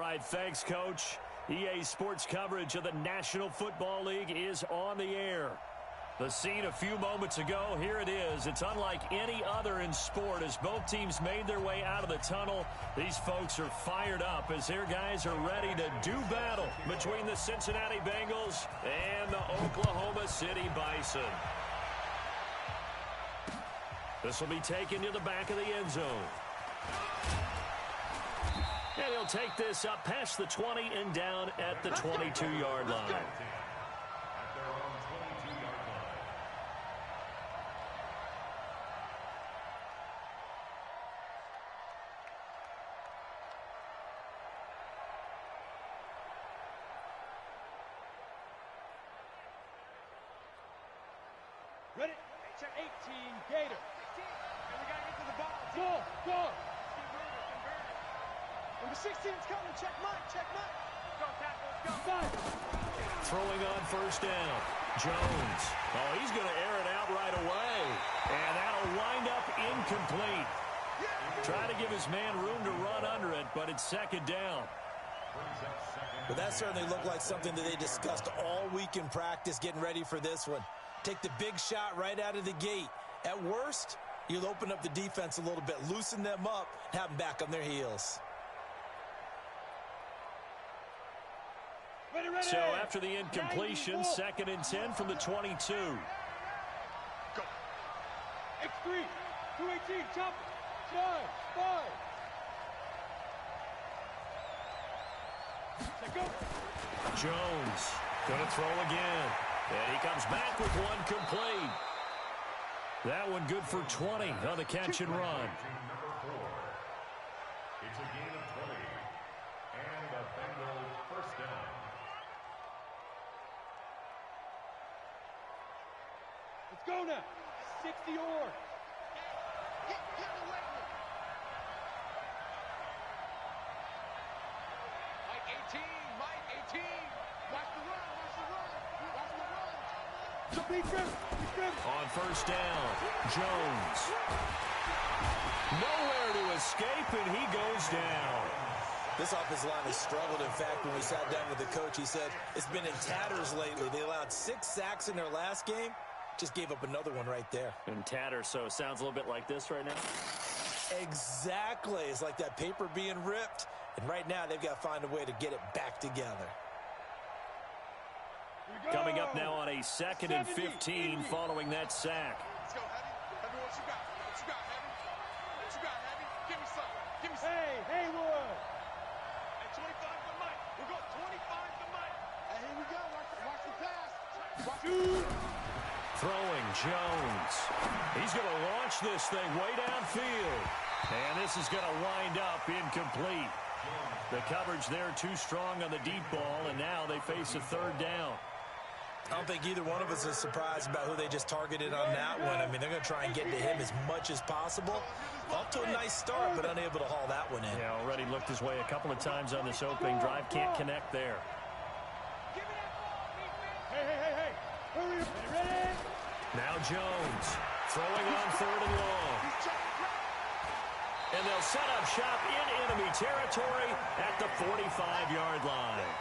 right, thanks, Coach. EA Sports coverage of the National Football League is on the air. The scene a few moments ago, here it is. It's unlike any other in sport as both teams made their way out of the tunnel. These folks are fired up as their guys are ready to do battle between the Cincinnati Bengals and the Oklahoma City Bison. This will be taken to the back of the end zone. And he'll take this up past the 20 and down at the 22-yard line. Ready? Check 18, Gator. And we got to get to the ball. Go. Number 16's coming. Check Mike. Go, tackle, let's go. Throwing on first down. Jones. Oh, he's going to air it out right away. And that'll wind up incomplete. Try to give his man room to run under it, but it's second down. But that certainly looked like something that they discussed all week in practice getting ready for this one. Take the big shot right out of the gate. At worst, you'll open up the defense a little bit, loosen them up, have them back on their heels. Ready. So after the incompletion, 2nd and 10 from the 22. Go. X3, 218, chop. 5. Check go. Jones going to throw again. And he comes back with one complete. That one good for 20 on the catch and run. It's a gain of 20. And the Bengals first down. Let's go now. 60 or. Get away. Mike 18. Watch the run. On first down, Jones. Nowhere to escape, and he goes down. This offensive line has struggled. In fact, when we sat down with the coach, he said it's been in tatters lately. They allowed 6 sacks in their last game. Just gave up another one right there. In tatters, so it sounds a little bit like this right now? Exactly. It's like that paper being ripped. And right now, they've got to find a way to get it back together. Coming up now on a 2nd and 15 following that sack. Let's go, Heavy. Heavy, what you got? Heavy? Give me some. Hey, Haywood. At 25 for Mike. We'll go 25 for Mike. Hey, here we go. Watch the pass. Throwing Jones. He's going to launch this thing way downfield. And this is going to wind up incomplete. The coverage there too strong on the deep ball, and now they face a 3rd down. I don't think either one of us is surprised about who they just targeted on that one. I mean, they're going to try and get to him as much as possible. Off to a nice start, but unable to haul that one in. Yeah, already looked his way a couple of times on this opening drive. Can't connect there. Hey. Hurry. Ready? Now Jones throwing on 3rd and long. And they'll set up shop in enemy territory at the 45-yard line.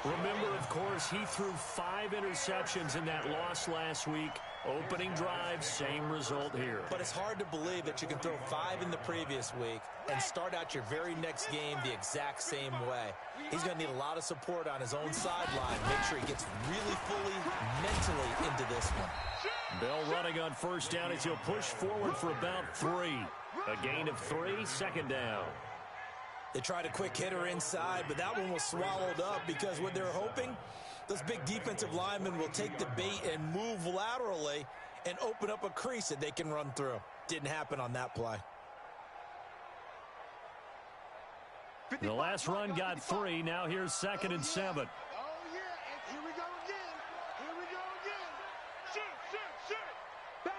Remember, of course, he threw 5 interceptions in that loss last week. Opening drive, same result here. But it's hard to believe that you can throw 5 in the previous week and start out your very next game the exact same way. He's going to need a lot of support on his own sideline. Make sure he gets really fully mentally into this one. Bell running on first down as he'll push forward for about 3. A gain of 3, 2nd down. They tried a quick hitter inside, but that one was swallowed up because what they're hoping, those big defensive linemen will take the bait and move laterally and open up a crease that they can run through. Didn't happen on that play. The last run got 3. Now here's 2nd and 7. Here we go again. Shoot. Bang.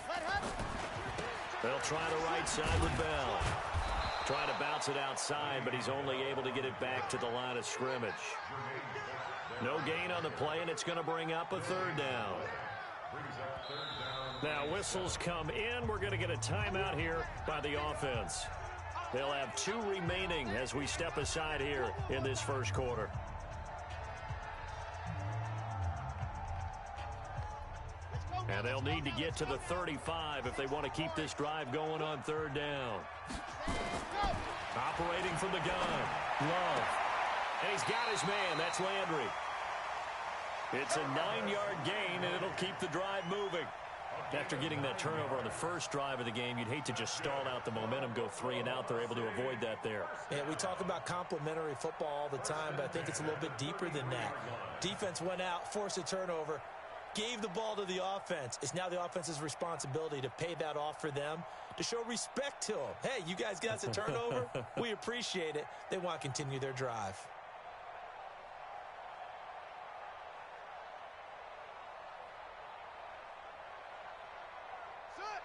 Let happen. They'll try the right side with Bell. Trying to bounce it outside, but he's only able to get it back to the line of scrimmage. No gain on the play, and it's going to bring up a 3rd down. Now whistles come in. We're going to get a timeout here by the offense. They'll have 2 remaining as we step aside here in this first quarter. And they'll need to get to the 35 if they want to keep this drive going on 3rd down. Operating from the gun, Love. And he's got his man. That's Landry. It's a 9-yard gain, and it'll keep the drive moving. After getting that turnover on the first drive of the game, you'd hate to just stall out the momentum, go 3 and out. They're able to avoid that there. Yeah, we talk about complementary football all the time, but I think it's a little bit deeper than that. Defense went out, forced a turnover, gave the ball to the offense. It's now the offense's responsibility to pay that off for them, to show respect to them. Hey, you guys got us a turnover? We appreciate it. They want to continue their drive.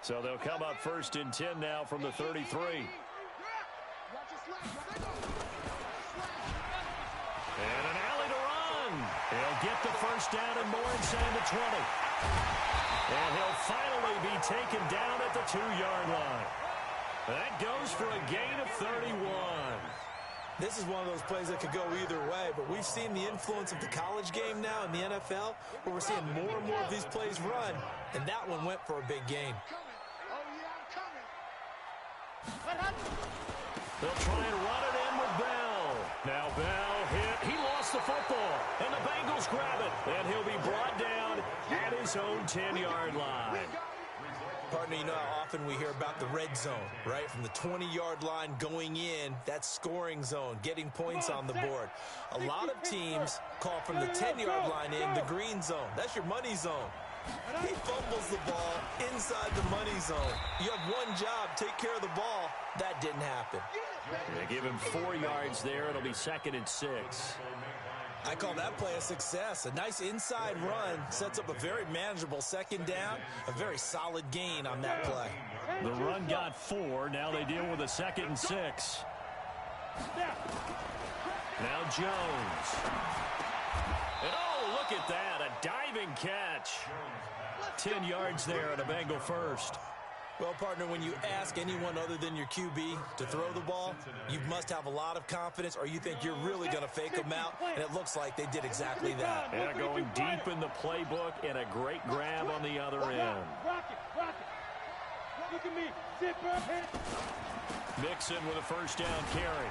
So they'll come up 1st and 10 now from the 33. And an alley to run. He'll get the 1st down and more inside the 20. And he'll finally be taken down at the 2-yard line. That goes for a gain of 31. This is one of those plays that could go either way, but we've seen the influence of the college game now in the NFL, where we're seeing more and more of these plays run, and that one went for a big gain. They'll try and run it in with Bell. Now Bell hit. He lost the football, and the Bengals grab it, and he'll be brought down at his own 10-yard line. Partner, you know how often we hear about the red zone, right? From the 20-yard line going in, that's scoring zone, getting points on the board. A lot of teams call from the 10-yard line in the green zone. That's your money zone. He fumbles the ball inside the money zone. You have one job, take care of the ball. That didn't happen. They give him 4 yards there. It'll be 2nd and 6. I call that play a success. A nice inside run sets up a very manageable 2nd down, a very solid gain on that play. The run got 4. Now they deal with a 2nd and 6. Now Jones. And oh, look at that, a diving catch. 10 yards there at a Bengal 1st. Well, partner, when you ask anyone other than your QB to throw the ball, you must have a lot of confidence, or you think you're really going to fake them out, and it looks like they did exactly that. Yeah, going deep in the playbook and a great grab on the other end. Look at me. Zipper. Mixon with a 1st down carry.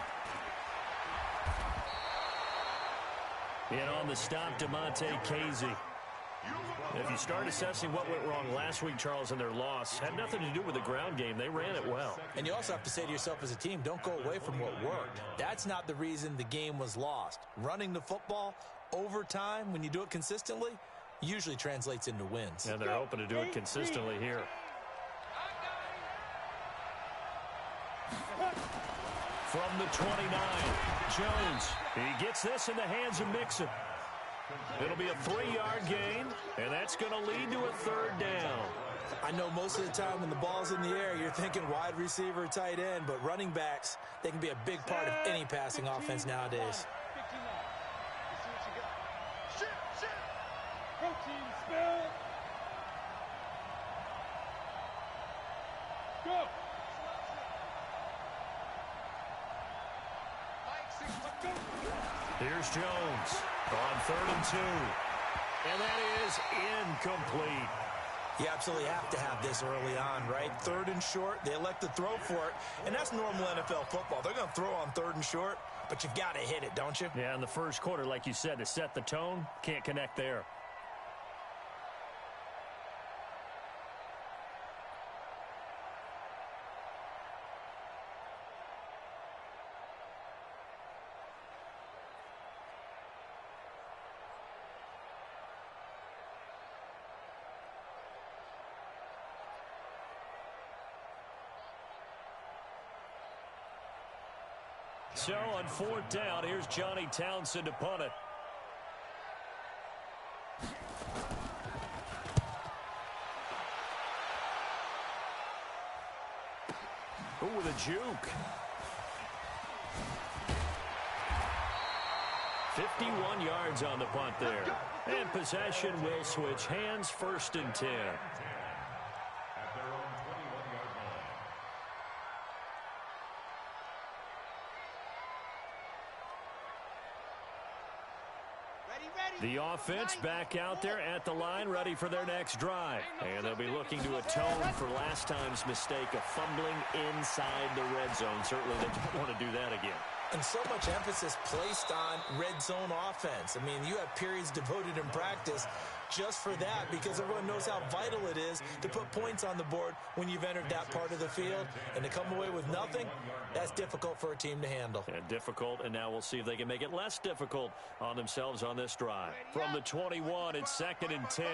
And on the stop, DeMonte Casey. If you start assessing what went wrong last week, Charles, in their loss, had nothing to do with the ground game. They ran it well. And you also have to say to yourself as a team, don't go away from what worked. That's not the reason the game was lost. Running the football over time, when you do it consistently, usually translates into wins. And they're hoping to do it consistently here. From the 29, Jones. He gets this in the hands of Mixon. It'll be a 3-yard gain, and that's going to lead to a 3rd down. I know most of the time when the ball's in the air, you're thinking wide receiver, tight end, but running backs, they can be a big part of any passing offense nowadays. Protein spell. Go. Here's Jones on 3rd and 2. And that is incomplete. You absolutely have to have this early on, right? 3rd and short, they elect to throw for it, and that's normal NFL football. They're going to throw on 3rd and short, but you've got to hit it, don't you? Yeah, in the first quarter, like you said, to set the tone, can't connect there. So on 4th down, here's Johnny Townsend to punt it. Oh, with a juke. 51 yards on the punt there. And possession will switch hands, 1st and 10. The offense back out there at the line, ready for their next drive. And they'll be looking to atone for last time's mistake of fumbling inside the red zone. Certainly they don't want to do that again. And so much emphasis placed on red zone offense. I mean, you have periods devoted in practice just for that because everyone knows how vital it is to put points on the board when you've entered that part of the field. And to come away with nothing, that's difficult for a team to handle. And difficult, and now we'll see if they can make it less difficult on themselves on this drive. From the 21, it's 2nd and 10.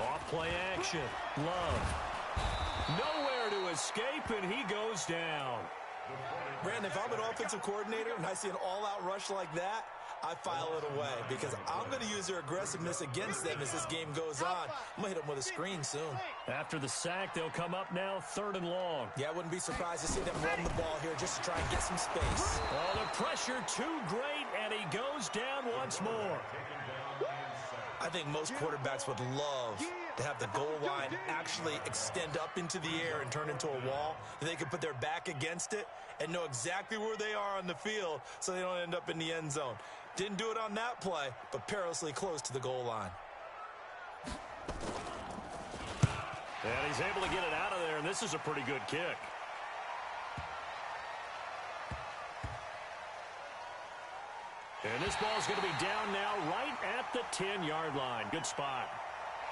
Off play action. Love. Nowhere to escape, and he goes down. Brandon, if I'm an offensive coordinator and I see an all-out rush like that, I file it away because I'm going to use their aggressiveness against them as this game goes on. I'm going to hit them with a screen soon. After the sack, they'll come up now 3rd and long. Yeah, I wouldn't be surprised to see them run the ball here just to try and get some space. Oh, the pressure too great, and he goes down once more. I think most quarterbacks would love to have the goal line actually extend up into the air and turn into a wall. They can put their back against it and know exactly where they are on the field so they don't end up in the end zone. Didn't do it on that play, but perilously close to the goal line. And he's able to get it out of there, and this is a pretty good kick. And this ball's going to be down now right at the 10-yard line. Good spot.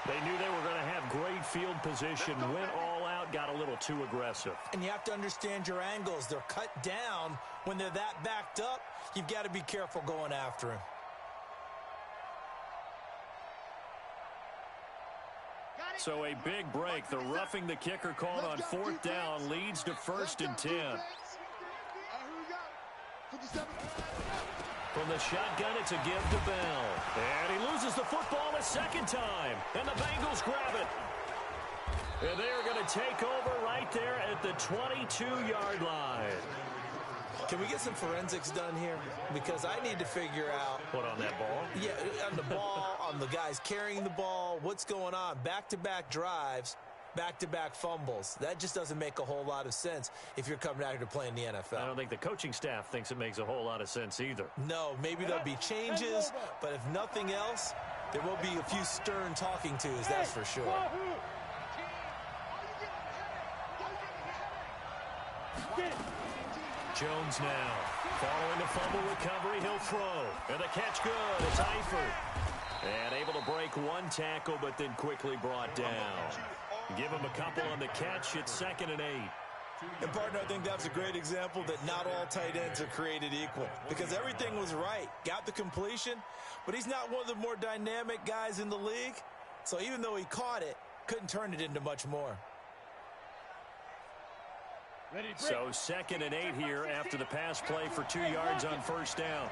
They knew they were going to have great field position, went all out, got a little too aggressive. And you have to understand your angles. They're cut down. When they're that backed up, you've got to be careful going after him. So a big break. The roughing the kicker called on 4th down leads to 1st and 10. From the shotgun, it's a give to Bell. And he loses the football a second time. And the Bengals grab it. And they're going to take over right there at the 22-yard line. Can we get some forensics done here? Because I need to figure out... What, on that ball? Yeah, on the ball, on the guys carrying the ball, what's going on? Back-to-back drives, back-to-back fumbles. That just doesn't make a whole lot of sense if you're coming out here to play in the NFL. I don't think the coaching staff thinks it makes a whole lot of sense either. No, maybe there'll be changes, but if nothing else, there will be a few stern talking tos, that's for sure. Jones now. Following the fumble recovery, he'll throw. And the catch good. It's Eifert. And able to break one tackle, but then quickly brought down. Give him a couple on the catch. It's 2nd and 8. And, partner, I think that's a great example that not all tight ends are created equal. Because everything was right. Got the completion, but he's not one of the more dynamic guys in the league. So even though he caught it, couldn't turn it into much more. So 2nd and 8 here after the pass play for 2 yards on 1st down.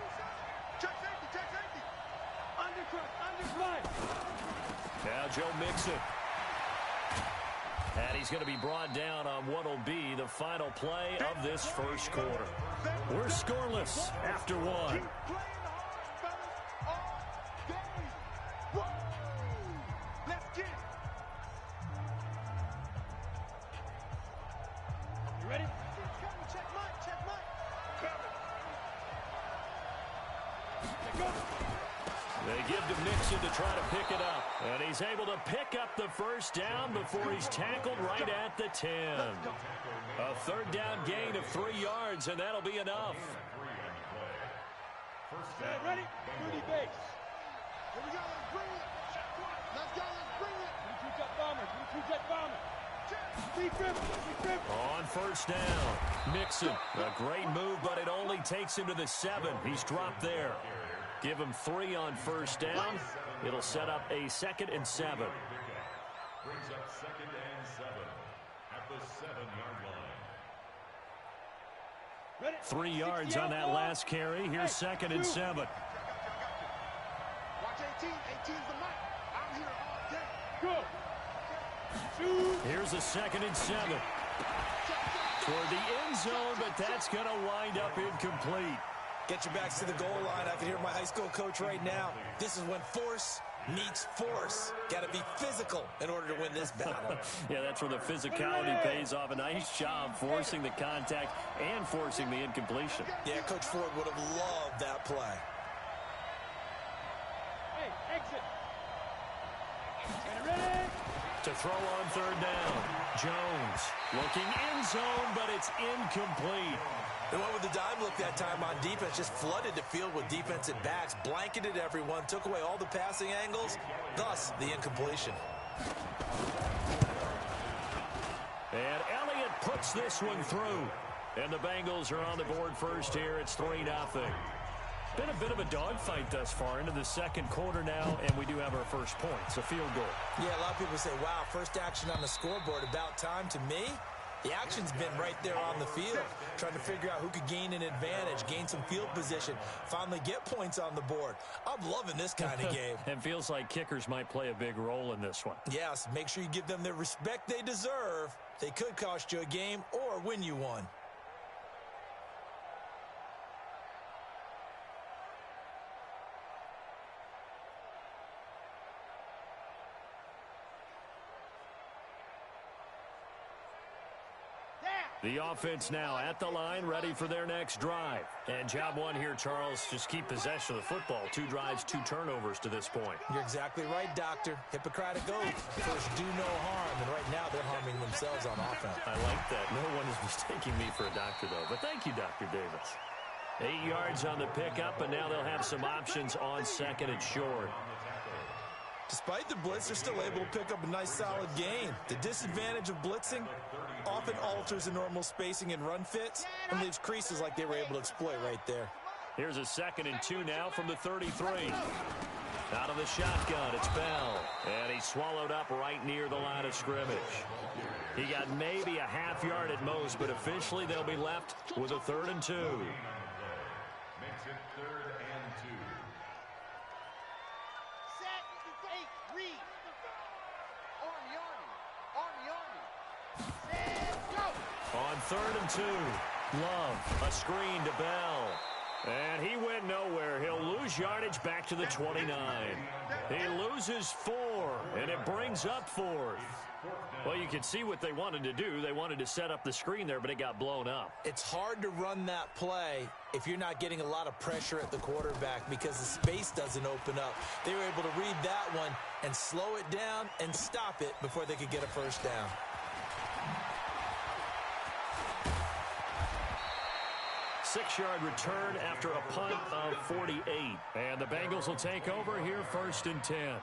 Now Joe Mixon. And he's going to be brought down on what will be the final play of this first quarter. We're scoreless after 1. They give to Mixon to try to pick it up. And he's able to pick up the first down before he's tackled right at the 10. A 3rd down gain of 3 yards, and that'll be enough. Ready? 30 base. Here we go. Let's bring it. Let's go. Let's bring it. 22 jet bombers. 22 jet bombers. On 1st down, Mixon. A great move, but it only takes him to the 7. He's dropped there. Give him 3 on 1st down. It'll set up a 2nd and 7. Brings up 2nd and 7 at the 7-yard line. 3 yards on that last carry. Here's 2nd and 7. Watch 18. 18's the mic. I'm here all day. Go. Here's a 2nd and 7. Toward the end zone, but that's going to wind up incomplete. Get your backs to the goal line. I can hear my high school coach right now. This is when force meets force. Got to be physical in order to win this battle. Yeah, that's where the physicality pays off. A nice job forcing the contact and forcing the incompletion. Yeah, Coach Ford would have loved that play. Hey, exit. Ready? To throw on third down. Jones looking end zone, but it's incomplete. They went with the dime look that time on defense, just flooded the field with defensive backs, blanketed everyone, took away all the passing angles, thus the incompletion. And Elliott puts this one through. And the Bengals are on the board first here. It's 3-0. Been a bit of a dogfight thus far into the second quarter now, and we do have our first points, a field goal. Yeah, a lot of people say, wow, first action on the scoreboard, about time. To me, the action's been right there on the field, trying to figure out who could gain an advantage, gain some field position, finally get points on the board. I'm loving this kind of game. And feels like kickers might play a big role in this one. Yes, make sure you give them the respect they deserve. They could cost you a game or win you one. The offense now at the line, ready for their next drive. And job one here, Charles, just keep possession of the football. 2 drives, 2 turnovers to this point. You're exactly right, Doctor. Hippocratic oath. First, do no harm. And right now, they're harming themselves on offense. I like that. No one is mistaking me for a doctor, though. But thank you, Dr. Davis. 8 yards on the pickup, and now they'll have some options on second and short. Despite the blitz, they're still able to pick up a nice, solid gain. The disadvantage of blitzing often alters the normal spacing and run fits and leaves creases like they were able to exploit right there. Here's a 2nd and 2 now from the 33. Out of the shotgun, it's Bell. And he's swallowed up right near the line of scrimmage. He got maybe a half yard at most, but officially they'll be left with a 3rd and 2. Makes it 3rd and 2. Read. Army. Let's go. On 3rd and 2, Love, a screen to Bell. And he went nowhere. He'll lose yardage back to the 29. He loses 4, and it brings up 4th. Well, you can see what they wanted to do. They wanted to set up the screen there, but it got blown up. It's hard to run that play if you're not getting a lot of pressure at the quarterback because the space doesn't open up. They were able to read that one and slow it down and stop it before they could get a first down. Six-yard return after a punt of 48. And the Bengals will take over here 1st and 10.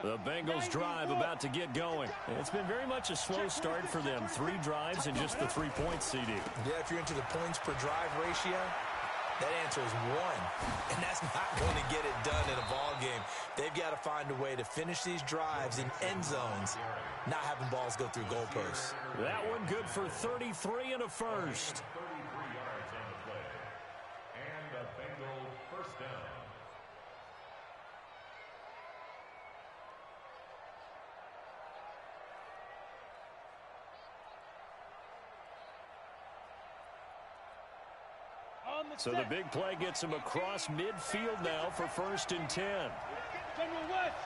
The Bengals drive about to get going. It's been very much a slow start for them. 3 drives and just the 3 points, CD. Yeah, if you're into the points per drive ratio, that answer is 1. And that's not going to get it done in a ball game. They've got to find a way to finish these drives in end zones, not having balls go through goalposts. That one good for 33 and a first. 33 yards on the play. And a Bengal first down. So the big play gets him across midfield now for 1st and 10. General West.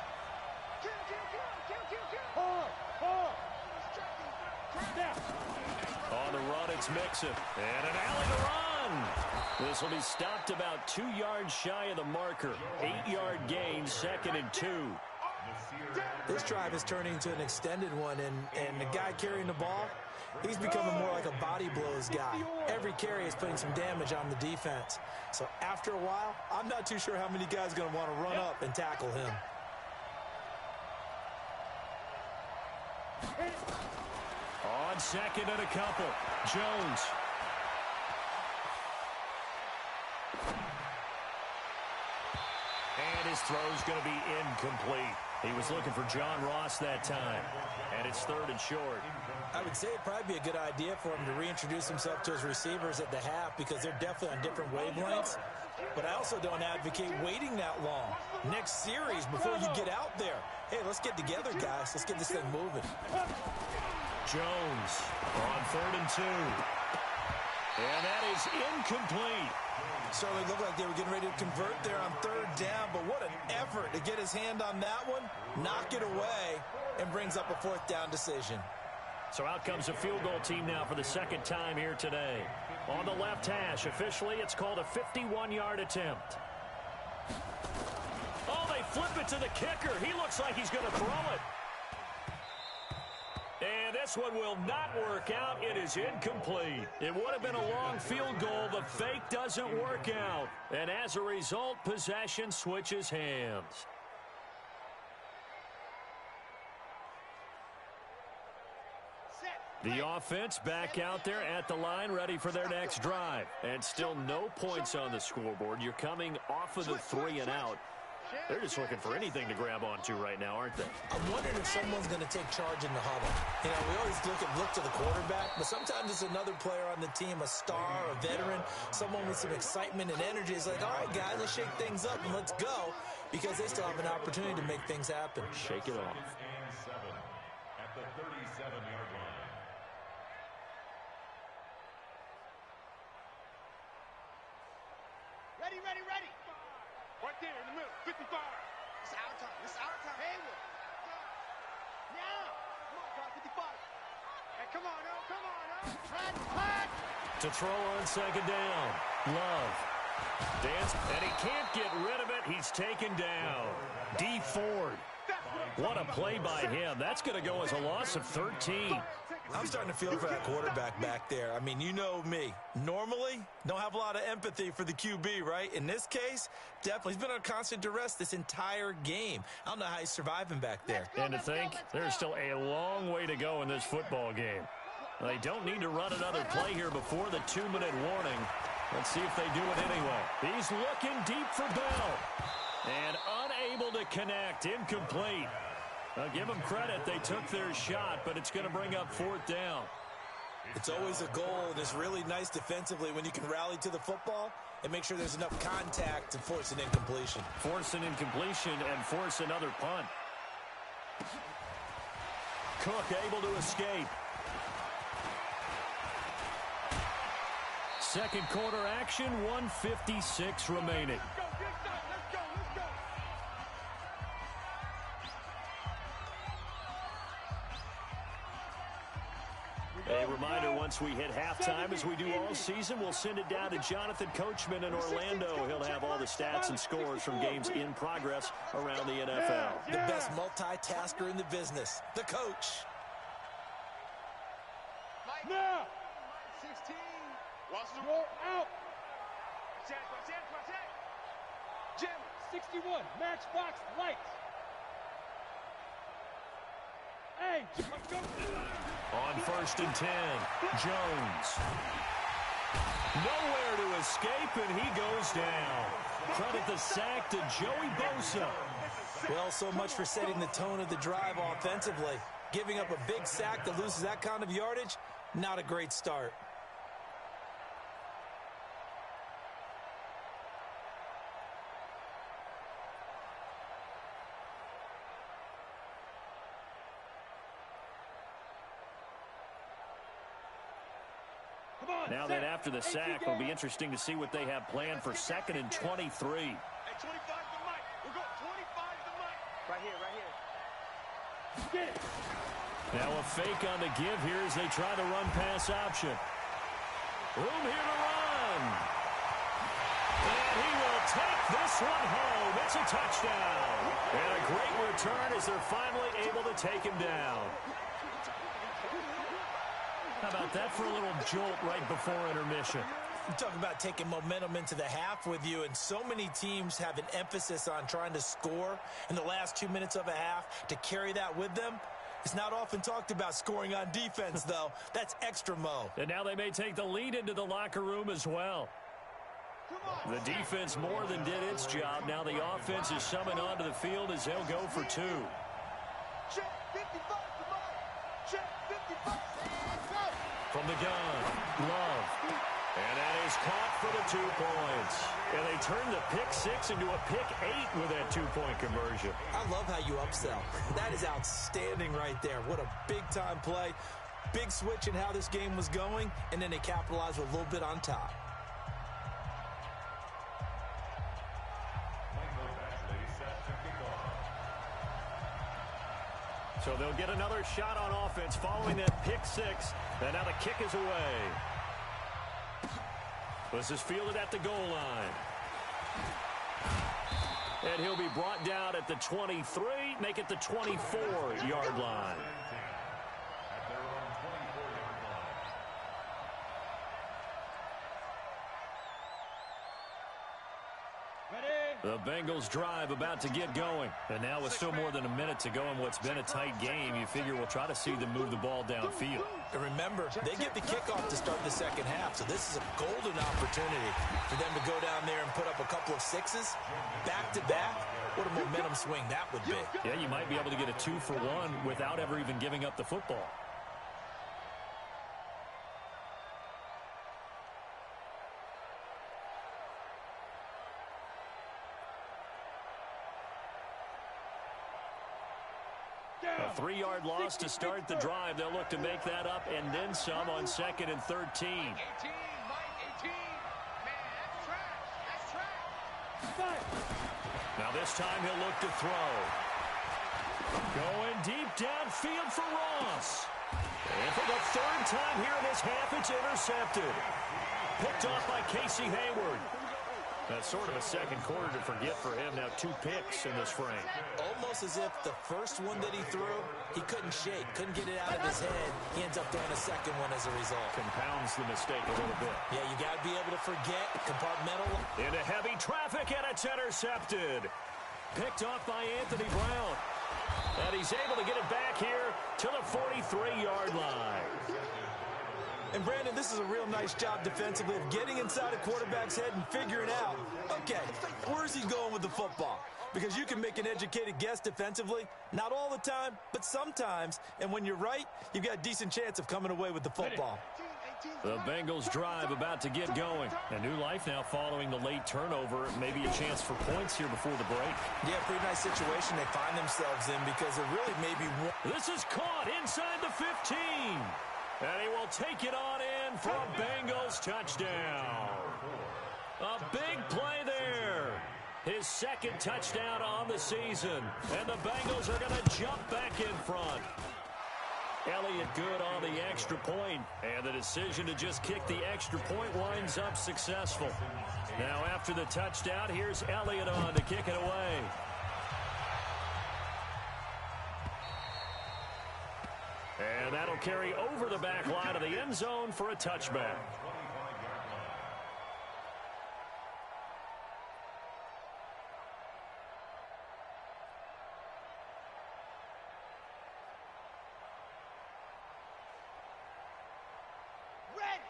On the run, it's Mixon. And an alley to run. This will be stopped about 2 yards shy of the marker. 8-yard gain, 2nd and 2. This drive is turning into an extended one, and the guy carrying the ball, he's becoming more like a body blows guy. Every carry is putting some damage on the defense. So after a while, I'm not too sure how many guys are going to want to run up and tackle him. On 2nd and a couple, Jones. And his throw's going to be incomplete. He was looking for John Ross that time. And it's 3rd and short. I would say it'd probably be a good idea for him to reintroduce himself to his receivers at the half because they're definitely on different wavelengths. But I also don't advocate waiting that long. Next series, before you get out there, hey, let's get together, guys. Let's get this thing moving. Jones on 3rd and 2. And that is incomplete. Certainly looked like they were getting ready to convert there on 3rd down, but what an effort to get his hand on that one, knock it away, and brings up a 4th down decision. So out comes a field goal team now for the 2nd time here today. On the left hash, officially, it's called a 51-yard attempt. Oh, they flip it to the kicker. He looks like he's going to throw it. And this one will not work out. It is incomplete. It would have been a long field goal. The fake doesn't work out. And as a result, possession switches hands. The offense back out there at the line, ready for their next drive. And still no points on the scoreboard. You're coming off of the 3 and out. They're just looking for anything to grab onto right now, aren't they? I'm wondering if someone's going to take charge in the huddle. You know, we always look to the quarterback, but sometimes it's another player on the team, a star, a veteran, someone with some excitement and energy. It's like, all right, guys, let's shake things up and let's go, because they still have an opportunity to make things happen. Shake it off. And 7 at the 37-yard line. Ready, ready, ready. Right there in the middle, 55. It's our time. It's our time. Haywood. Now. Come on, guys, 55. Hey, come on, oh, come on, oh. Hot. To throw on 2nd down. Love. Dance, and he can't get rid of it. He's taken down. D. Ford. What a play by him. That's going to go as a loss of 13. I'm starting to feel for that quarterback back there. I mean, you know me. Normally, don't have a lot of empathy for the QB, right? In this case, definitely. He's been on constant duress this entire game. I don't know how he's surviving back there. And to think, there's still a long way to go in this football game. They don't need to run another play here before the 2-minute warning. Let's see if they do it anyway. He's looking deep for Bell. And unable to connect. Incomplete. I'll give them credit. They took their shot, but it's going to bring up 4th down. It's always a goal, and it's really nice defensively when you can rally to the football and make sure there's enough contact to force an incompletion. Force an incompletion and force another punt. Cook able to escape. 2nd quarter action, 1:56 remaining. A reminder, once we hit halftime, as we do all season, we'll send it down to Jonathan Coachman in Orlando. He'll have all the stats and scores from games in progress around the NFL. The best multitasker in the business, the coach. Now. 16. You're out. Jim, 61. Matchbox lights. Hey, let's go. On 1st and 10, Jones. Nowhere to escape, and he goes down. Credit the sack to Joey Bosa. Well, so much for setting the tone of the drive offensively. Giving up a big sack that loses that kind of yardage, not a great start. Now then, after the sack, it'll be interesting to see what they have planned for 2nd and 23. Hey, 25 to Mike. We'll go 25 to Mike. Right here, right here. Get it. Now a fake on the give here as they try the run-pass option. Room here to run. And he will take this one home. It's a touchdown. And a great return as they're finally able to take him down. How about that for a little jolt right before intermission? You talk about taking momentum into the half with you, and so many teams have an emphasis on trying to score in the last 2 minutes of a half to carry that with them. It's not often talked about scoring on defense, though. That's extra mo. And now they may take the lead into the locker room as well. The defense more than did its job. Now the offense is summoned onto the field as they'll go for 2. Check 55 to Mike. Check 55. From the gun, Love. And that is caught for the 2 points. And they turn the pick 6 into a pick 8 with that 2-point conversion. I love how you upsell. That is outstanding right there. What a big-time play. Big switch in how this game was going, and then they capitalized with a little bit on top. So they'll get another shot on offense following that pick six. And now the kick is away. This is fielded at the goal line. And he'll be brought down at the 23, make it the 24-yard line. The Bengals drive about to get going. And now with still more than a minute to go in what's been a tight game, you figure we'll try to see them move the ball downfield. And remember, they get the kickoff to start the second half, so this is a golden opportunity for them to go down there and put up a couple of sixes back-to-back. What a momentum swing that would be. Yeah, you might be able to get a 2-for-1 without ever even giving up the football. A 3-yard loss to start the drive. They'll look to make that up and then some on 2nd and 13. 18, Mike, 18. Man, that's trash. Now this time he'll look to throw. Going deep downfield for Ross. And for the 3rd time here in this half, it's intercepted. Picked off by Casey Hayward. That's sort of a second quarter to forget for him. Now 2 picks in this frame. Almost as if the first one that he threw, he couldn't shake, couldn't get it out of his head. He ends up throwing a second one as a result. Compounds the mistake a little bit. Yeah, you got to be able to forget, compartmental. Into heavy traffic, and it's intercepted. Picked off by Anthony Brown. And he's able to get it back here to the 43-yard line. And, Brandon, this is a real nice job defensively of getting inside a quarterback's head and figuring out, okay, where's he going with the football? Because you can make an educated guess defensively, not all the time, but sometimes. And when you're right, you've got a decent chance of coming away with the football. The Bengals drive about to get going. A new life now following the late turnover. Maybe a chance for points here before the break. Yeah, pretty nice situation they find themselves in because it really may be one. This is caught inside the 15. And he will take it on in for a Bengals touchdown. A big play there. His 2nd touchdown on the season. And the Bengals are going to jump back in front. Elliott good on the extra point. And the decision to just kick the extra point winds up successful. Now after the touchdown, here's Elliott on to kick it away. And that'll carry over the back line of the end zone for a touchback.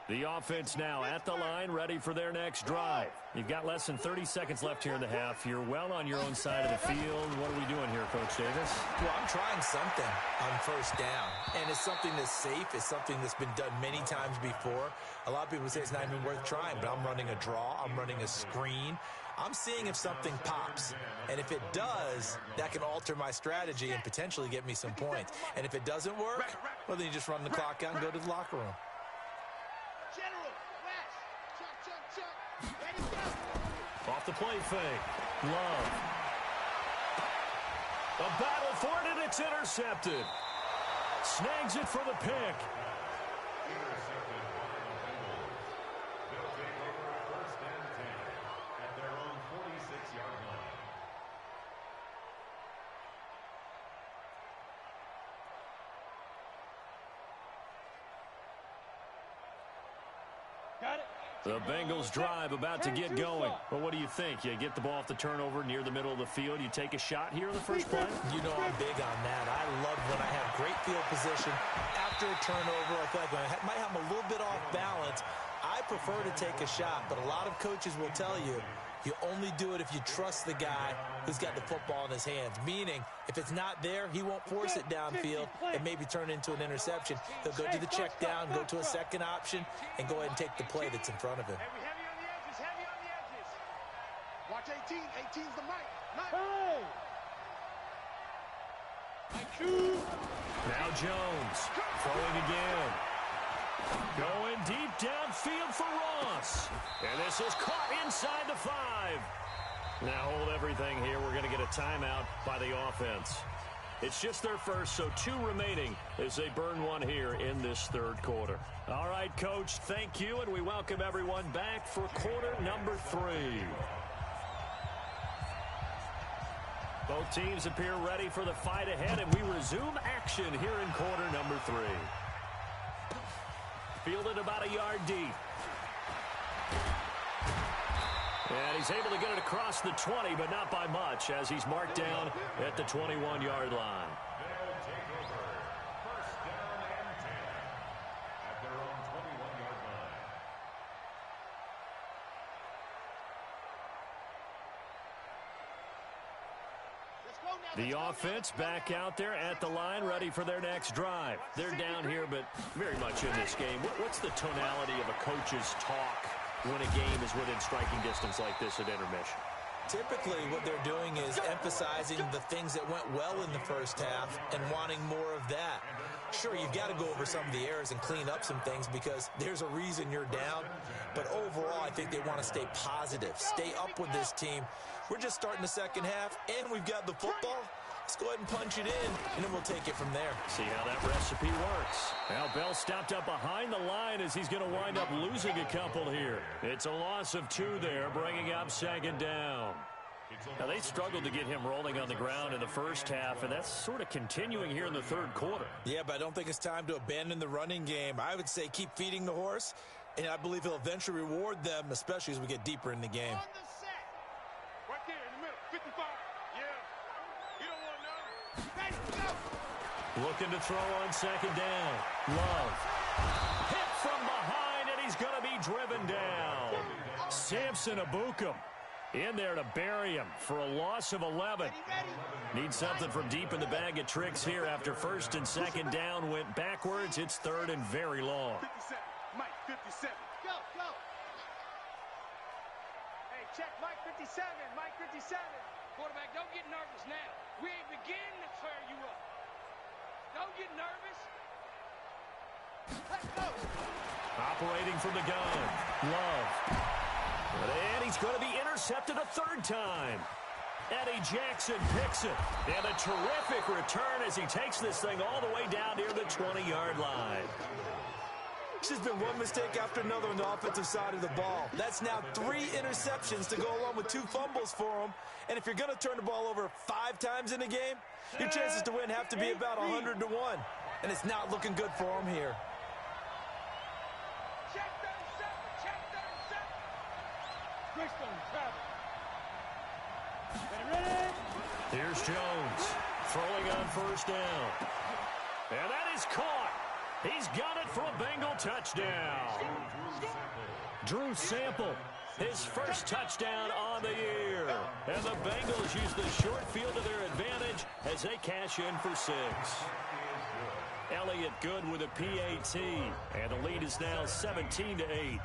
The offense now at the line, ready for their next drive. You've got less than 30 seconds left here in the half. You're well on your own side of the field. What are we doing here, Coach Davis? Well, I'm trying something on first down. And it's something that's safe. It's something that's been done many times before. A lot of people say it's not even worth trying, but I'm running a draw. I'm running a screen. I'm seeing if something pops. And if it does, that can alter my strategy and potentially get me some points. And if it doesn't work, well, then you just run the clock out and go to the locker room. General, West, check, ready, go. Off the play fake. Love. A battle for it, and it's intercepted. Snags it for the pick. Intercepted by the Bengals. They'll take over 1st and 10 at their own 46-yard line. Got it. The Bengals drive about to get going. Well, what do you think? You get the ball off the turnover near the middle of the field. You take a shot here in the first play? You know I'm big on that. I love when I have great field position. After a turnover, I feel like I might have a little bit off balance. I prefer to take a shot, but a lot of coaches will tell you, you only do it if you trust the guy who's got the football in his hands. Meaning, if it's not there, he won't force it downfield and maybe turn it into an interception. He'll go to the check down, go to a second option, and go ahead and take the play that's in front of him. Heavy on the edges, heavy on the edges. Watch 18, 18's the mic. Now Jones throwing again. Going deep downfield for Ross. And this is caught inside the 5. Now hold everything here. We're going to get a timeout by the offense. It's just their first, so 2 remaining as they burn one here in this third quarter. All right, Coach, thank you, and we welcome everyone back for quarter number 3. Both teams appear ready for the fight ahead, and we resume action here in quarter number 3. Fielded about a yard deep. And he's able to get it across the 20, but not by much, as he's marked down at the 21-yard line. They'll take over. First down and 10 at their own 21-yard line. The offense back out there at the line, ready for their next drive. They're down here, but very much in this game. What's the tonality of a coach's talk when a game is within striking distance like this at intermission? Typically, what they're doing is emphasizing the things that went well in the first half and wanting more of that. Sure, you've got to go over some of the errors and clean up some things because there's a reason you're down. But overall, I think they want to stay positive, stay up with this team. We're just starting the second half, and we've got the football. Let's go ahead and punch it in, and then we'll take it from there. See how that recipe works. Now, Bell stopped up behind the line as he's going to wind up losing a couple here. It's a loss of 2 there, bringing up second down. Now, they struggled to get him rolling on the ground in the first half, and that's sort of continuing here in the third quarter. Yeah, but I don't think it's time to abandon the running game. I would say keep feeding the horse, and I believe he'll eventually reward them, especially as we get deeper in the game. On the set. Right there in the middle. 55. Yeah. You don't want to know. Ready, go. Looking to throw on second down. Love. Hit from behind, and he's going to be driven down. Samson Abukum in there to bury him for a loss of 11. Need something from deep in the bag of tricks here after first and second down went backwards. It's third and very long. 57. Mike, 57. Go, go. Hey, check Mike 57. Mike 57. Quarterback, don't get nervous now. We ain't beginning to tear you up. Don't get nervous. Let's go. Operating from the gun. Love. And he's going to be intercepted a third time. Eddie Jackson picks it. And a terrific return as he takes this thing all the way down near the 20-yard line. It's just been one mistake after another on the offensive side of the ball. That's now 3 interceptions to go along with 2 fumbles for him. And if you're going to turn the ball over 5 times in a game, your chances to win have to be about 100 to 1. And it's not looking good for him here. Check 37. Check 37. Greystone, travel. Ready? Here's Jones throwing on first down. And that is caught. He's got it for a Bengal touchdown. Drew Sample, his first touchdown on the year. And the Bengals use the short field to their advantage as they cash in for 6. Elliott Good with a PAT. And the lead is now 17-8.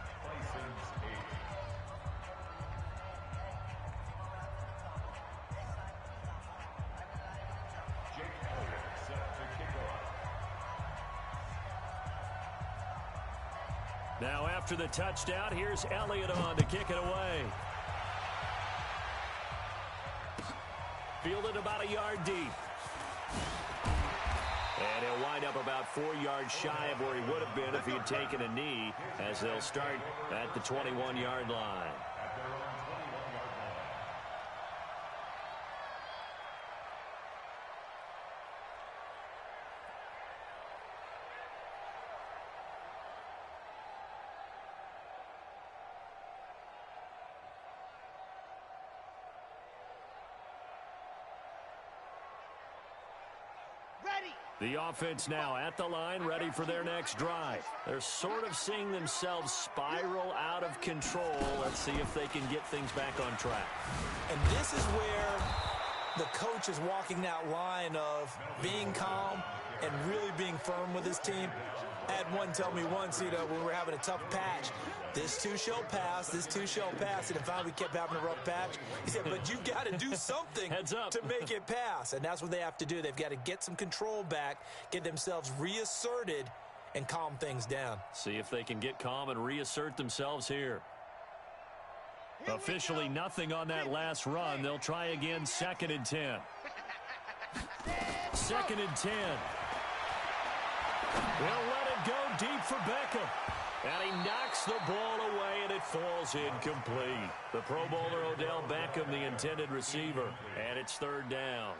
Now after the touchdown, here's Elliott on to kick it away. Fielded about a yard deep. And he'll wind up about 4 yards shy of where he would have been if he had taken a knee, as they'll start at the 21-yard line. The offense now at the line, ready for their next drive. They're sort of seeing themselves spiral out of control. Let's see if they can get things back on track. And this is where the coach is walking that line of being calm, and really being firm with his team. I had one tell me once, when we were having a tough patch, this too shall pass, this too shall pass, and if finally we kept having a rough patch, he said, but you've got to do something to make it pass, and that's what they have to do. They've got to get some control back, get themselves reasserted, and calm things down. See if they can get calm and reassert themselves here. Officially nothing on that last run. They'll try again, 2nd and 10. 2nd and 10. They'll let it go deep for Beckham. And he knocks the ball away, and it falls incomplete. The Pro Bowler Odell Beckham, the intended receiver, and it's 3rd down.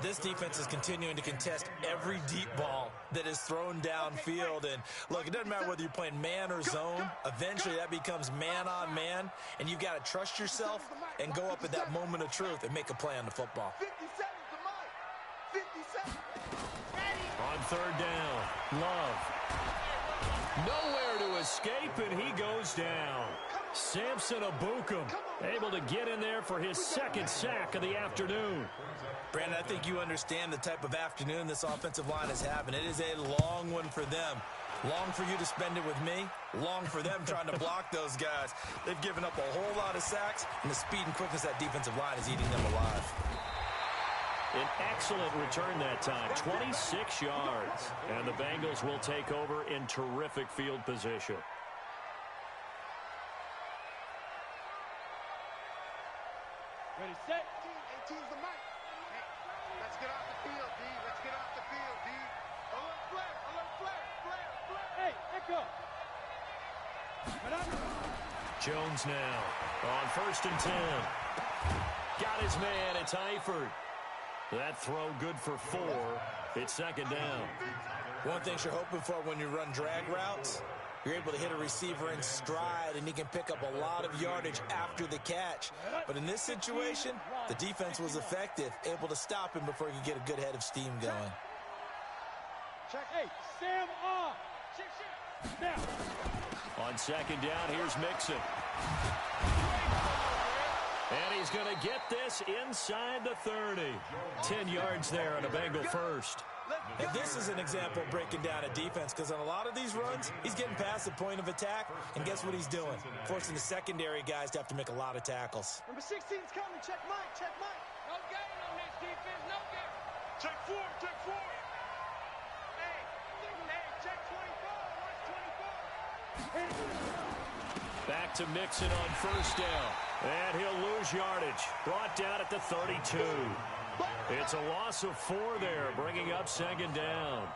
This defense is continuing to contest every deep ball that is thrown downfield. And, look, it doesn't matter whether you're playing man or zone. Eventually, that becomes man-on-man, and you've got to trust yourself and go up at that moment of truth and make a play on the football. 57 to Mike. 57. On 3rd down, Love. Nowhere to escape, and he goes down. Samson Abukum able to get in there for his 2nd sack of the afternoon. Brandon, I think you understand the type of afternoon this offensive line is having. It is a long one for them. Long for you to spend it with me. Long for them trying to block those guys. They've given up a whole lot of sacks, and the speed and quickness of that defensive line is eating them alive. An excellent return that time, 26 yards. And the Bengals will take over in terrific field position. Ready, set. 18's the mic. Hey, let's get off the field, D. Let's get off the field, D. Alert flare, alert flare, flare, flare. Hey, echo. Jones now on 1st and 10. Got his man. It's Eifert. That throw good for 4. It's 2nd down. One thing you're hoping for when you run drag routes, you're able to hit a receiver in stride, and he can pick up a lot of yardage after the catch. But in this situation, the defense was effective, able to stop him before he could get a good head of steam going. Check. Hey, Sam off. Shift. Now. On 2nd down, here's Mixon. And he's going to get this inside the 30. 10 yards there on a Bengal first. And this is an example of breaking down a defense, because on a lot of these runs, he's getting past the point of attack, and guess what he's doing? Forcing the secondary guys to have to make a lot of tackles. Number 16's coming. Check Mike. Check Mike. No gain on this defense. No gain. Check 4. Check 4. Hey, check 24. What's 24? Back to Mixon on 1st down. And he'll lose yardage. Brought down at the 32. It's a loss of 4 there, bringing up 2nd down.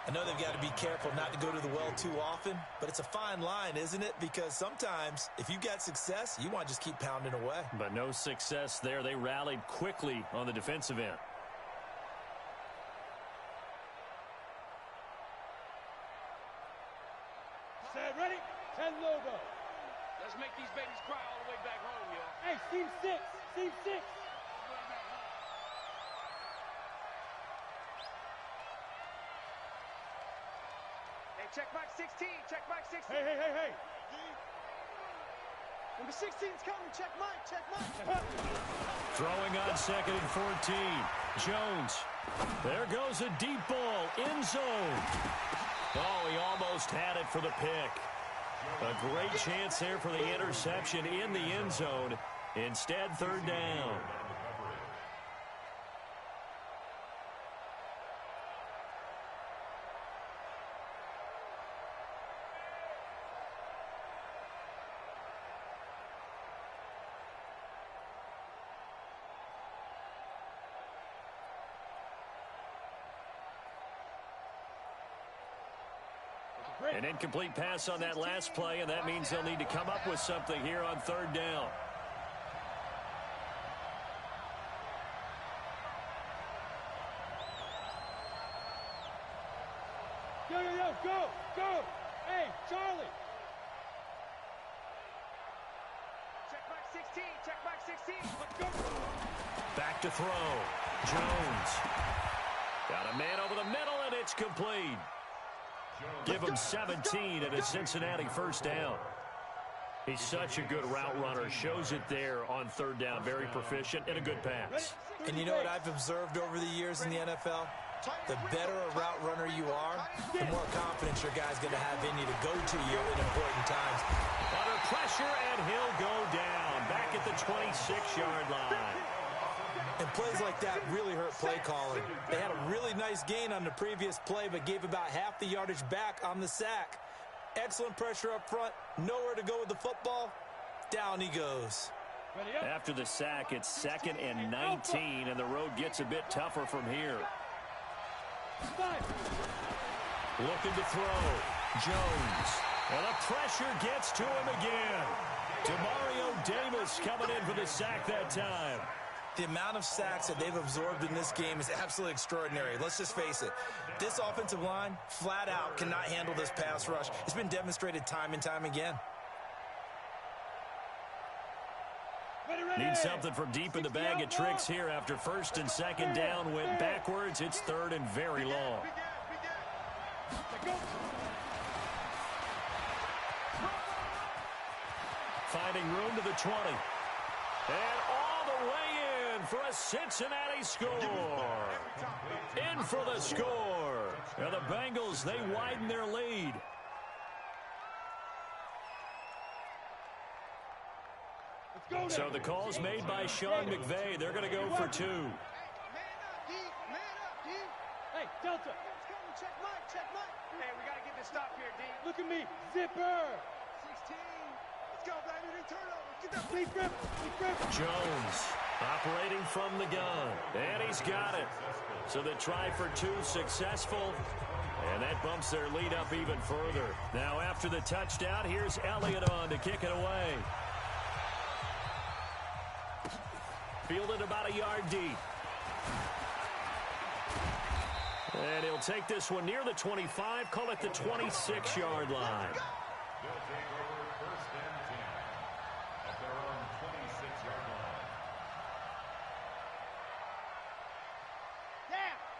I know they've got to be careful not to go to the well too often, but it's a fine line, isn't it? Because sometimes, if you've got success, you want to just keep pounding away. But no success there. They rallied quickly on the defensive end. Set, ready? 10 logo. Let's make these babies cry all the way back home, yo. Hey, Team 6. Team 6. Hey, check Mike 16. Check Mike 16. Hey. Number 16's coming. Check Mike. Check Mike. Throwing on 2nd and 14. Jones. There goes a deep ball. End zone. Oh, he almost had it for the pick. A great chance there for the interception in the end zone. Instead, 3rd down. An incomplete pass on that last play, and that means they'll need to come up with something here on 3rd down. Go! Hey, Charlie! Check Mike 16, check Mike 16. Let's go! Back to throw. Jones. Got a man over the middle, and it's complete. Give him 17 and a Cincinnati 1st down. He's such a good route runner. Shows it there on 3rd down. Very proficient and a good pass. And you know what I've observed over the years in the NFL? The better a route runner you are, the more confidence your guy's going to have in you to go to you in important times. Under pressure, and he'll go down. Back at the 26-yard line. And plays like that really hurt play calling. They had a really nice gain on the previous play, but gave about half the yardage back on the sack. Excellent pressure up front. Nowhere to go with the football. Down he goes. After the sack, it's 2nd and 19, and the road gets a bit tougher from here. Looking to throw. Jones. And the pressure gets to him again. Demario Davis coming in for the sack that time. The amount of sacks that they've absorbed in this game is absolutely extraordinary. Let's just face it. This offensive line, flat out, cannot handle this pass rush. It's been demonstrated time and time again. Need something from deep in the bag of tricks here after 1st and 2nd down went backwards. It's 3rd and very long. Finding room to the 20. And all the way in for a Cincinnati score. In for the score. And the Bengals, they widen their lead. So the call's made by Sean McVay. They're going to go for 2. Man up, D. Hey, Delta. Let's go. Check Mike. Hey, we got to get this stop here, D. Look at me. Zipper. 16. Let's go, baby. Turnover. Get that. Please grip. Jones operating from the gun. And he's got it. So the try for 2 successful. And that bumps their lead up even further. Now after the touchdown, here's Elliott on to kick it away. Fielded about a yard deep. And he'll take this one near the 25, call it the 26-yard line. They'll take over 1st and 10 at their own 26-yard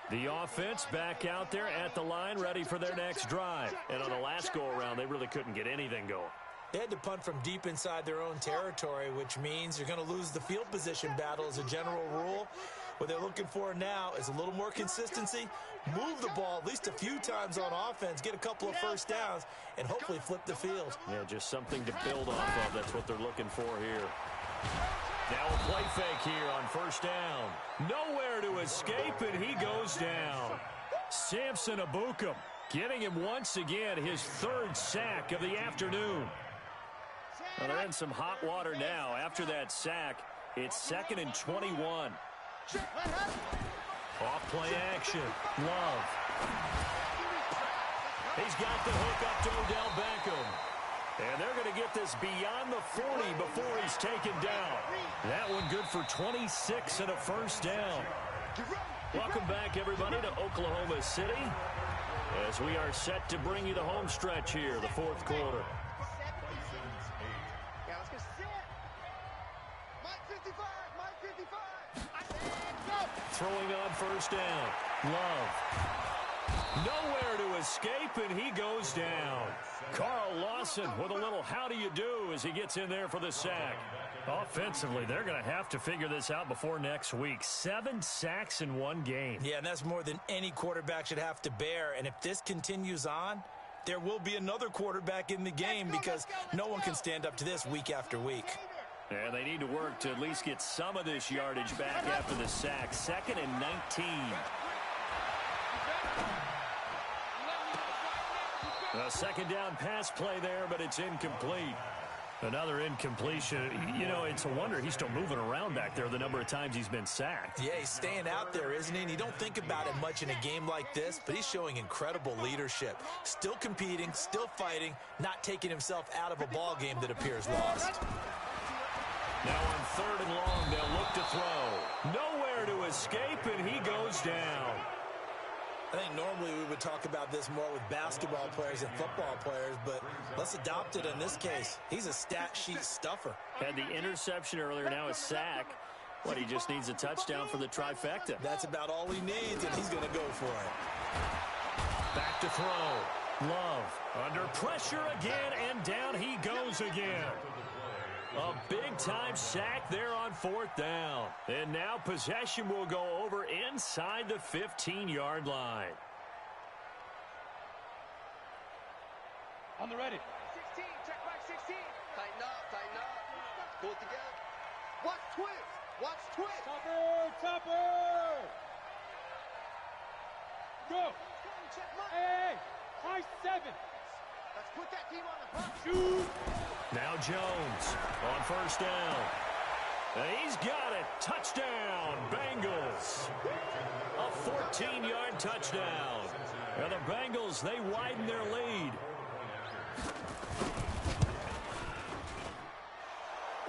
line. The offense back out there at the line, ready for their next drive. And on the last go-around, they really couldn't get anything going. They had to punt from deep inside their own territory, which means you're going to lose the field position battle as a general rule. What they're looking for now is a little more consistency, move the ball at least a few times on offense, get a couple of first downs, and hopefully flip the field. Yeah, just something to build off of. That's what they're looking for here. Now a play fake here on 1st down. Nowhere to escape, and he goes down. Samson Abukum getting him once again his 3rd sack of the afternoon. Well, they're in some hot water now. After that sack, it's 2nd and 21. Off play action. Love. He's got the hook up to Odell Beckham. And they're going to get this beyond the 40 before he's taken down. That one good for 26 and a 1st down. Welcome back, everybody, to Oklahoma City as we are set to bring you the home stretch here, the 4th quarter. Throwing on 1st down. Love. Nowhere to escape, and he goes down. Carl Lawson with a little how do you do as he gets in there for the sack. Offensively, they're going to have to figure this out before next week. 7 sacks in one game. Yeah, and that's more than any quarterback should have to bear. And if this continues on, there will be another quarterback in the game because no one can stand up to this week after week. Yeah, they need to work to at least get some of this yardage back after the sack. 2nd and 19. A 2nd down pass play there, but it's incomplete. Another incompletion. You know, it's a wonder he's still moving around back there the number of times he's been sacked. Yeah, he's staying out there, isn't he? And you don't think about it much in a game like this, but he's showing incredible leadership. Still competing, still fighting, not taking himself out of a ball game that appears lost. Now on 3rd and long, they'll look to throw. Nowhere to escape, and he goes down. I think normally we would talk about this more with basketball players and football players, but let's adopt it in this case. He's a stat sheet stuffer. Had the interception earlier, now a sack. What, he just needs a touchdown for the trifecta. That's about all he needs, and he's going to go for it. Back to throw. Love under pressure again, and down he goes again. A big-time sack there on 4th down. And now possession will go over inside the 15-yard line. On the ready. 16, check back 16. Tighten up, tighten up. Pull it together. Watch twist. Watch twist. Topper. Go. Hey, high 7. Let's put that team on the front. Shoot. Now Jones on 1st down. And he's got it. Touchdown, Bengals. A 14-yard touchdown. And the Bengals, they widen their lead.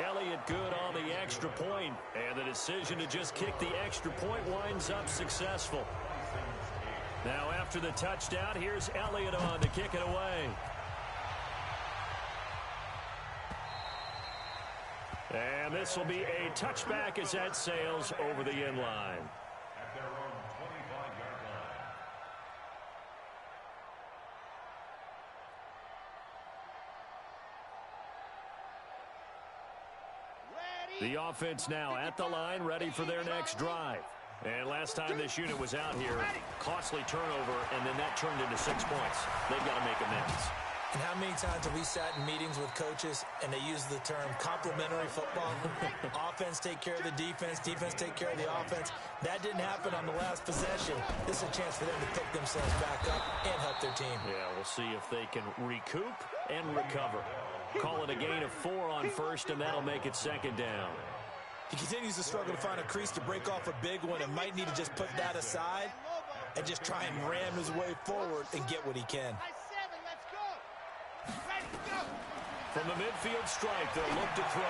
Elliott good on the extra point, and the decision to just kick the extra point winds up successful. Now after the touchdown, here's Elliott on to kick it away. And this will be a touchback as that sails over the end line. At their own 25-yard line. The offense now at the line, ready for their next drive. And last time this unit was out here, costly turnover, and then that turned into 6 points. They've got to make amends. And how many times have we sat in meetings with coaches and they use the term complementary football? Offense take care of the defense, defense take care of the offense. That didn't happen on the last possession. This is a chance for them to pick themselves back up and help their team. Yeah, we'll see if they can recoup and recover. Call it a gain of 4 on 1st, and that'll make it 2nd down. He continues to struggle to find a crease to break off a big one and might need to just put that aside and just try and ram his way forward and get what he can. From the midfield stripe, they'll look to throw.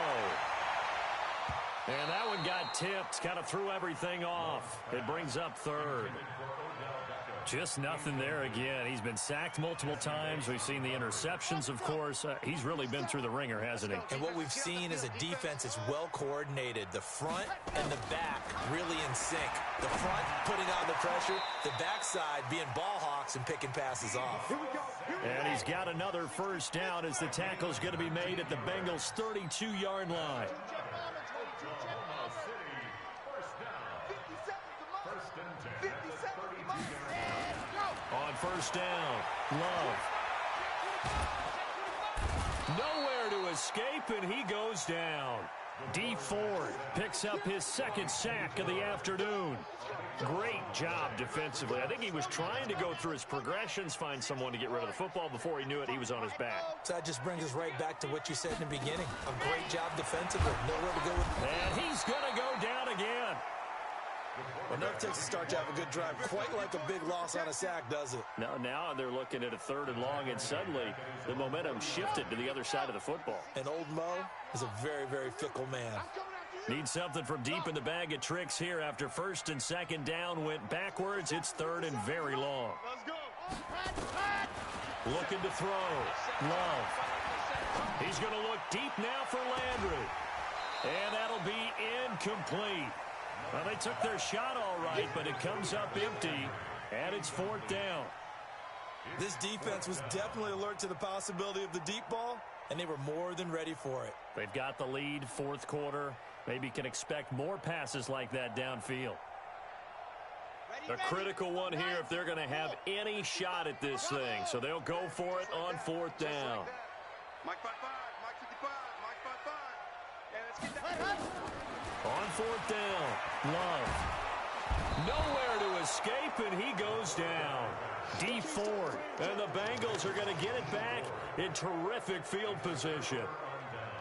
And that one got tipped, kind of threw everything off. It brings up 3rd. Just nothing there again. He's been sacked multiple times. We've seen the interceptions, of course. He's really been through the ringer, hasn't he? And what we've seen is a defense that's well coordinated. The front and the back really in sync. The front putting on the pressure, the backside being ball hawks and picking passes off. And he's got another 1st down as the tackle's going to be made at the Bengals' 32-yard line. On 1st down, Love. Nowhere to escape, and he goes down. D. Ford picks up his 2nd sack of the afternoon. Great job defensively. I think he was trying to go through his progressions, find someone to get rid of the football. Before he knew it, he was on his back. So that just brings us right back to what you said in the beginning. A great job defensively. Nowhere to go with it. And he's going to go down again. Well, never takes a start to have a good drive. Quite like a big loss on a sack, does it? Now they're looking at a 3rd and long, and suddenly the momentum shifted to the other side of the football. And old Mo is a very, very fickle man. Need something from deep in the bag of tricks here after 1st and 2nd down went backwards. It's 3rd and very long. Let's go. Looking to throw. Love. He's going to look deep now for Landry. And that'll be incomplete. Well, they took their shot all right, but it comes up empty, and it's 4th down. This defense was definitely alert to the possibility of the deep ball, and they were more than ready for it. They've got the lead, 4th quarter. Maybe can expect more passes like that downfield. A critical one here if they're going to have any shot at this thing. So they'll go for it on 4th down. Mike 5-5, Mike 55, Mike 5-5. Yeah, let's get that. On 4th down, Love. Nowhere to escape, and he goes down. D. Ford. And the Bengals are going to get it back in terrific field position.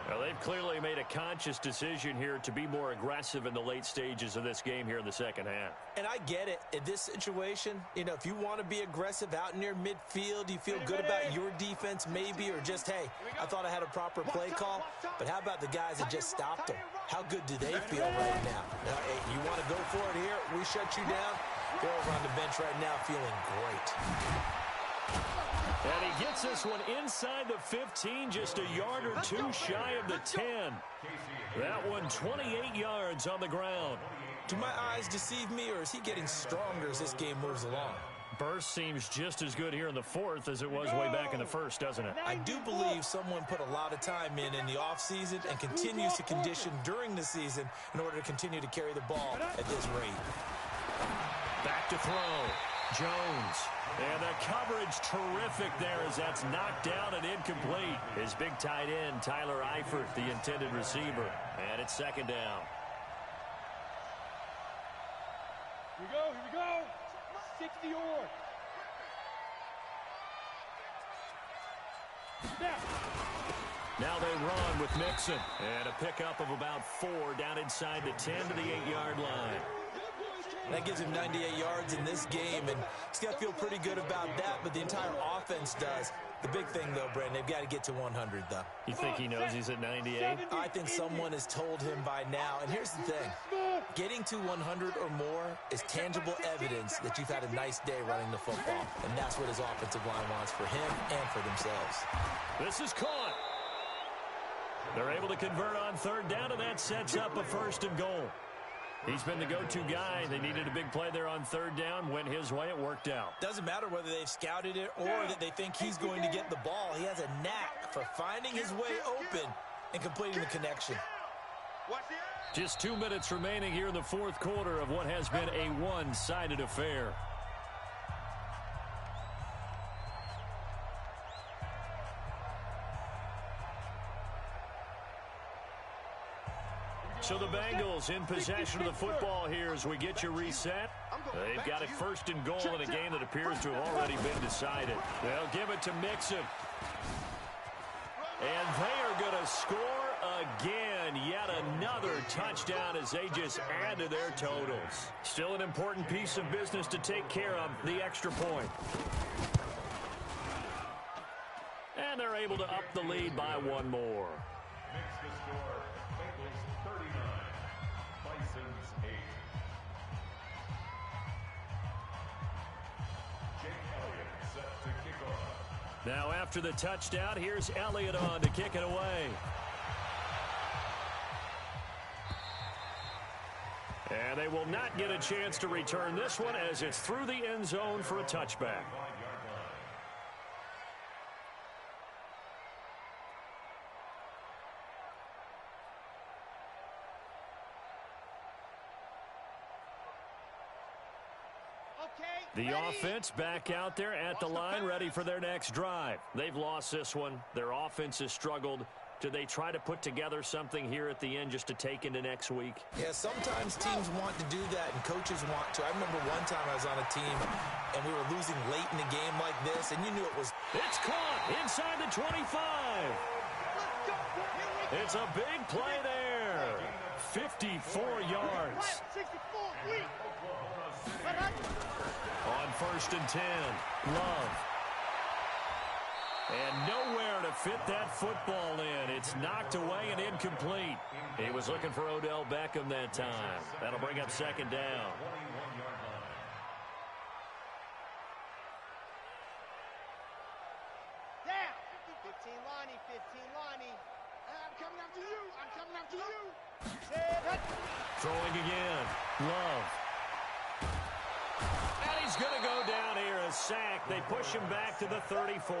Well, they've clearly made a conscious decision here to be more aggressive in the late stages of this game here in the 2nd half. And I get it. In this situation, you know, if you want to be aggressive out near midfield, you feel good about your defense maybe, or just, hey, I thought I had a proper play call. But how about the guys that just stopped them? How good do they feel right now? Now, hey, you want to go for it here? We shut you down. They're over on the bench right now feeling great. And he gets this one inside the 15, just a yard or 2 shy of the 10. That one 28 yards on the ground. Do my eyes deceive me, or is he getting stronger as this game moves along? First seems just as good here in the fourth as it was way back in the first, doesn't it? I do believe someone put a lot of time in the offseason and continues to condition during the season in order to continue to carry the ball at this rate. Back to throw. Jones. And the coverage terrific there as that's knocked down and incomplete. His big tight end, Tyler Eifert, the intended receiver. And it's second down. Here we go. 60 or. Now they run with Mixon. And a pickup of about 4 down inside the 10 to the 8-yard line. That gives him 98 yards in this game, and he's got to feel pretty good about that, but the entire offense does. The big thing, though, Brandon, they've got to get to 100, though. You think he knows he's at 98? I think someone has told him by now. And here's the thing. Getting to 100 or more is tangible evidence that you've had a nice day running the football, and that's what his offensive line wants for him and for themselves. This is caught. They're able to convert on third down, and that sets up a first and goal. He's been the go-to guy. They needed a big play there on third down. Went his way. It worked out. Doesn't matter whether they've scouted it or that they think he's going to get the ball. He has a knack for finding his way open and completing the connection. Just 2 minutes remaining here in the fourth quarter of what has been a one-sided affair. So the Bengals in possession of the football here as we get you reset. They've got it first and goal in a game that appears to have already been decided. They'll give it to Mixon. And they are going to score again. Yet another touchdown as they just add to their totals. Still an important piece of business to take care of, the extra point. And they're able to up the lead by one more. Makes the score Bengals 39, Bisons 8. Jake Elliott set to kick off. Now after the touchdown, here's Elliott on to kick it away. And they will not get a chance to return this one as it's through the end zone for a touchback. The offense back out there at the line, ready for their next drive. They've lost this one. Their offense has struggled. Do they try to put together something here at the end just to take into next week? Yeah, sometimes teams want to do that and coaches want to. I remember one time I was on a team and we were losing late in the game like this, and you knew it was... It's caught inside the 25. It's a big play there. 54 yards. On first and 10, Love. And nowhere to fit that football in. It's knocked away and incomplete. He was looking for Odell Beckham that time. That'll bring up second down. Down. 15 Lonnie, 15 Lonnie. I'm coming after you. I'm coming after you. Throwing again. Love. And he's going to go down here, a sack. They push him back to the 34.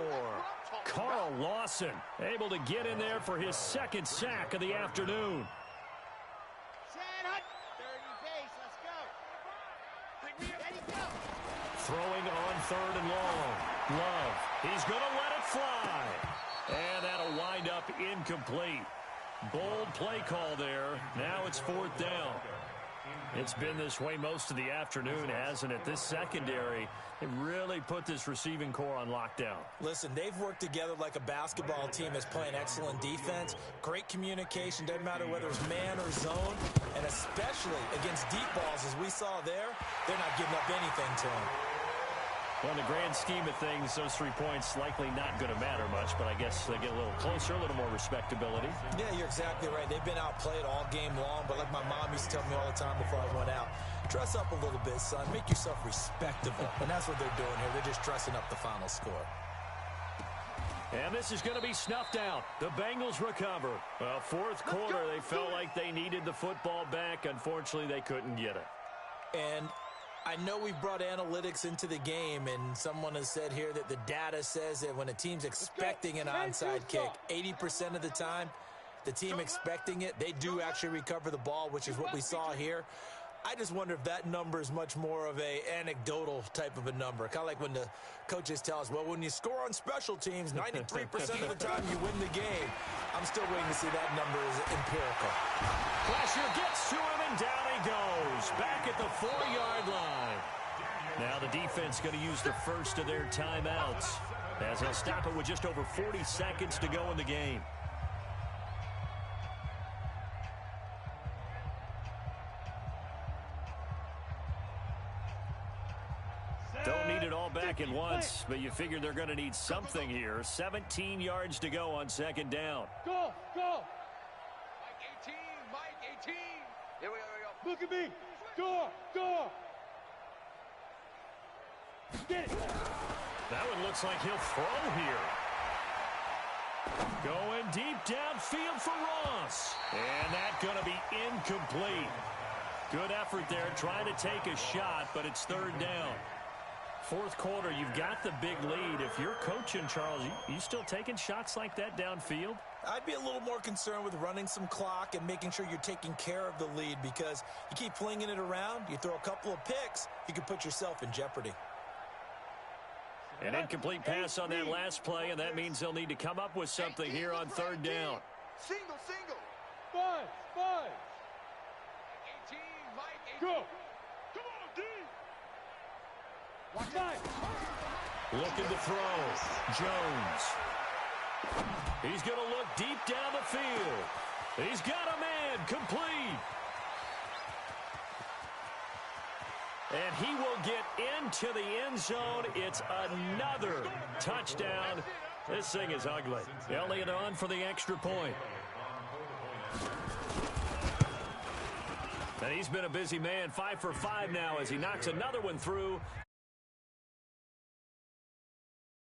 Carl Lawson able to get in there for his second sack of the afternoon. Throwing on third and long. Love. He's going to let it fly. And that'll wind up incomplete. Bold play call there. Now it's fourth down. It's been this way most of the afternoon, hasn't it? This secondary, it really put this receiving core on lockdown. Listen, they've worked together like a basketball team that's playing excellent defense. Great communication, doesn't matter whether it's man or zone. And especially against deep balls, as we saw there, they're not giving up anything to them. Well, in the grand scheme of things, those 3 points likely not going to matter much, but I guess they get a little closer, a little more respectability. Yeah, you're exactly right. They've been outplayed all game long, but like my mom used to tell me all the time before I went out, dress up a little bit, son. Make yourself respectable. And that's what they're doing here. They're just dressing up the final score. And this is going to be snuffed out. The Bengals recover. Well, fourth quarter, they felt like they needed the football back. Unfortunately, they couldn't get it. And I know we've brought analytics into the game, and someone has said here that the data says that when a team's expecting an onside kick, 80% of the time, the team expecting it, they do actually recover the ball, which is what we saw here. I just wonder if that number is much more of a anecdotal type of a number. Kind of like when the coaches tell us, well, when you score on special teams, 93% of the time you win the game. I'm still waiting to see that number is empirical. Pressure gets to him, and down he goes. Back at the 4-yard line. Now the defense going to use the first of their timeouts, as he'll stop it with just over 40 seconds to go in the game. Don't need it all back at once, but you figure they're going to need something here. 17 yards to go on second down. Go, go. Mike 18, Mike 18. Here we go, Look at me. Door, door. Get it. That one looks like he'll throw here. Going deep downfield for Ross. And that's going to be incomplete. Good effort there trying to take a shot, but it's third down. Fourth quarter, you've got the big lead. If you're coaching, Charles, you still taking shots like that downfield? I'd be a little more concerned with running some clock and making sure you're taking care of the lead, because you keep flinging it around, you throw a couple of picks, you can put yourself in jeopardy. An incomplete pass on that last play, and that means they'll need to come up with something here on third down. Single, single. Five, five. 18, Mike 18. Go. Come on, D. Looking to throw. Jones. He's going to look deep down the field. He's got a man. Complete. And he will get into the end zone. It's another touchdown. This thing is ugly. Elliott on for the extra point. And he's been a busy man. 5 for 5 now as he knocks another one through.